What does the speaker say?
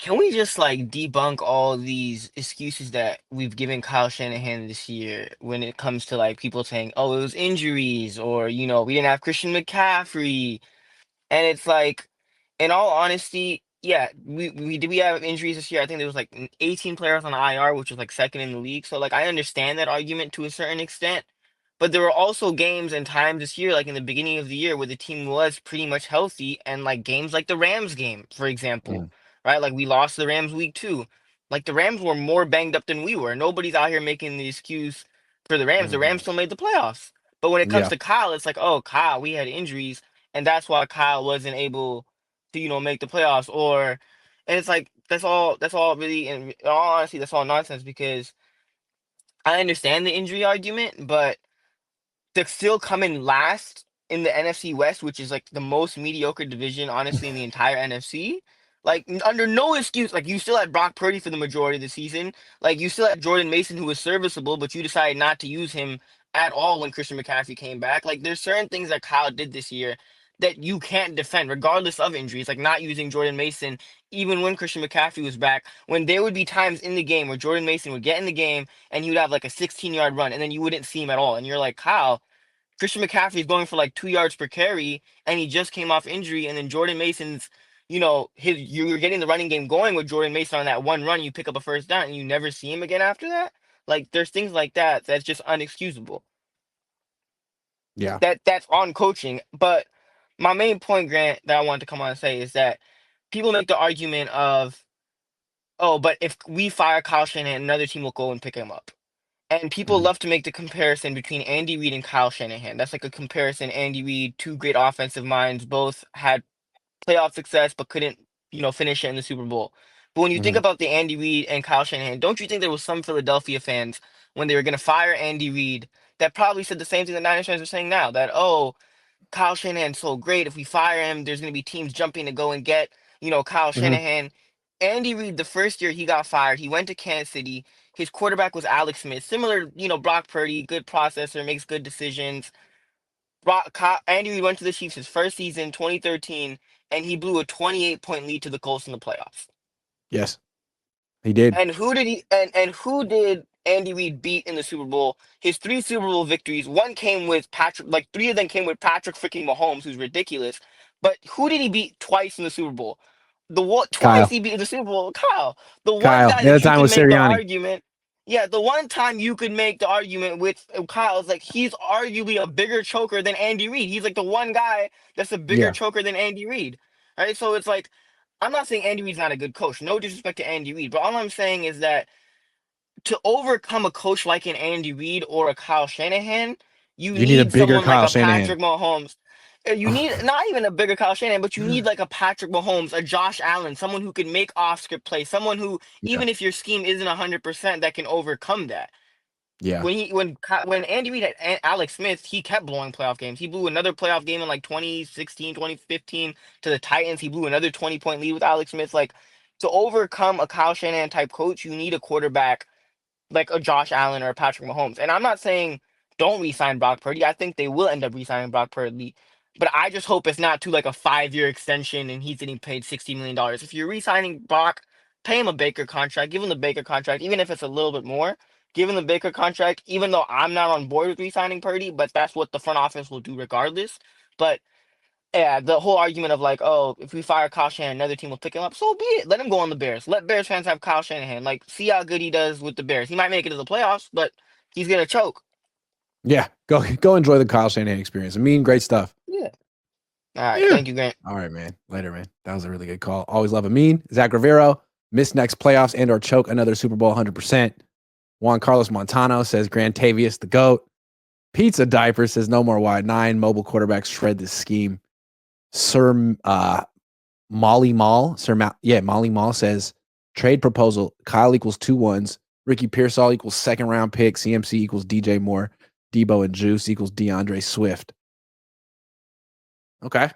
Can we just like debunk all these excuses that we've given Kyle Shanahan this year when it comes to like people saying, "Oh, it was injuries," or we didn't have Christian McCaffrey, and it's like, in all honesty, yeah, we have injuries this year. I think there was like 18 players on IR, which was like second in the league. So like I understand that argument to a certain extent, but there were also games and times this year, like in the beginning of the year, where the team was pretty much healthy, and like games like the Rams game, for example, Mm, right? Like we lost the Rams week 2. Like the Rams were more banged up than we were. Nobody's out here making the excuse for the Rams. The Rams mhm. still made the playoffs. But when it comes Yeah. to Kyle, it's like, oh, Kyle, we had injuries, and that's why Kyle wasn't able to make the playoffs. And it's like that's all really, in all honesty, that's all nonsense because I understand the injury argument, but to still come in last in the NFC West, which is like the most mediocre division, honestly, in the entire NFC. Like under no excuse, like you still had Brock Purdy for the majority of the season. Like you still had Jordan Mason, who was serviceable, but you decided not to use him at all when Christian McCaffrey came back. Like there's certain things that Kyle did this year that you can't defend, regardless of injuries. Like not using Jordan Mason, even when Christian McCaffrey was back, when there would be times in the game where Jordan Mason would get in the game and he would have like a 16-yard run, and then you wouldn't see him at all, and you're like, Kyle, Christian McCaffrey is going for like 2 yards per carry, and he just came off injury. And then Jordan Mason's, you're getting the running game going with Jordan Mason on that one run. You pick up a first down, and you never see him again after that. Like there's things like that that's just unexcusable. Yeah. That's on coaching. But my main point, Grant, that I wanted to come on and say is that people make the argument of, oh, but if we fire Kyle Shanahan, another team will go and pick him up. And people Mhm. love to make the comparison between Andy Reid and Kyle Shanahan. That's like a comparison. Andy Reid, two great offensive minds, both had playoff success but couldn't, finish it in the Super Bowl. But when you think Mhm. about the Andy Reid and Kyle Shanahan, don't you think there was some Philadelphia fans when they were going to fire Andy Reid that probably said the same thing the Niners fans are saying now, that, oh, Kyle Shanahan's so great. If we fire him, there's going to be teams jumping to go and get, Kyle Mhm. Shanahan. Andy Reid, the first year he got fired, he went to Kansas City. His quarterback was Alex Smith. Similar, Brock Purdy, good processor, makes good decisions. Andy Reid went to the Chiefs his first season, 2013, and he blew a 28-point lead to the Colts in the playoffs. Yes, he did. And who did Andy Reid beat in the Super Bowl? His three Super Bowl victories, one came with Patrick, like three of them came with Patrick freaking Mahomes, who's ridiculous. But who did he beat twice in the Super Bowl? The what twice Kyle. he beat in the Super Bowl, Kyle. The one Kyle. guy The other that you time could was make the Sirianni. argument, yeah, the one time you could make the argument with Kyle is like he's arguably a bigger choker than Andy Reid. He's like the one guy that's a bigger Yeah. choker than Andy Reid. Right? So it's like I'm not saying Andy Reid's not a good coach. No disrespect to Andy Reid, but all I'm saying is that to overcome a coach like an Andy Reid or a Kyle Shanahan, you You need a need bigger someone like Kyle a Shanahan. Patrick Mahomes. You need not even a bigger Kyle Shanahan, but you need like a Patrick Mahomes, a Josh Allen, someone who can make off script plays, someone who, Yeah. even if your scheme isn't 100%, that can overcome that. Yeah. When Andy Reid had Alex Smith, he kept blowing playoff games. He blew another playoff game in like 2016, 2015 to the Titans. He blew another 20-point lead with Alex Smith. Like to overcome a Kyle Shanahan type coach, you need a quarterback like a Josh Allen or a Patrick Mahomes. And I'm not saying don't re-sign Brock Purdy. I think they will end up re-signing Brock Purdy. But I just hope it's not to like a 5-year extension and he's getting paid $60 million. If you're re-signing Brock, pay him a Baker contract. Give him the Baker contract, even if it's a little bit more. Give him the Baker contract, even though I'm not on board with re-signing Purdy, but that's what the front office will do regardless. But yeah, the whole argument of like, oh, if we fire Kyle Shanahan, another team will pick him up. So be it. Let him go on the Bears. Let Bears fans have Kyle Shanahan. Like, see how good he does with the Bears. He might make it to the playoffs, but he's gonna choke. Yeah. Go enjoy the Kyle Shanahan experience. I mean, great stuff. Yeah. All right. Yeah. Thank you, Grant. All right, man. Later, man. That was a really good call. Always love a mean. Zach Rivero, miss next playoffs and or choke another Super Bowl 100%. Juan Carlos Montano says Grantavius the GOAT. Pizza Diaper says no more wide nine. Mobile quarterbacks shred this scheme. Sir Molly Mall, Molly Mall says trade proposal. Kyle equals 2 1s. Ricky Pearsall equals second round pick. CMC equals DJ Moore. Debo and Juice equals DeAndre Swift. Okay.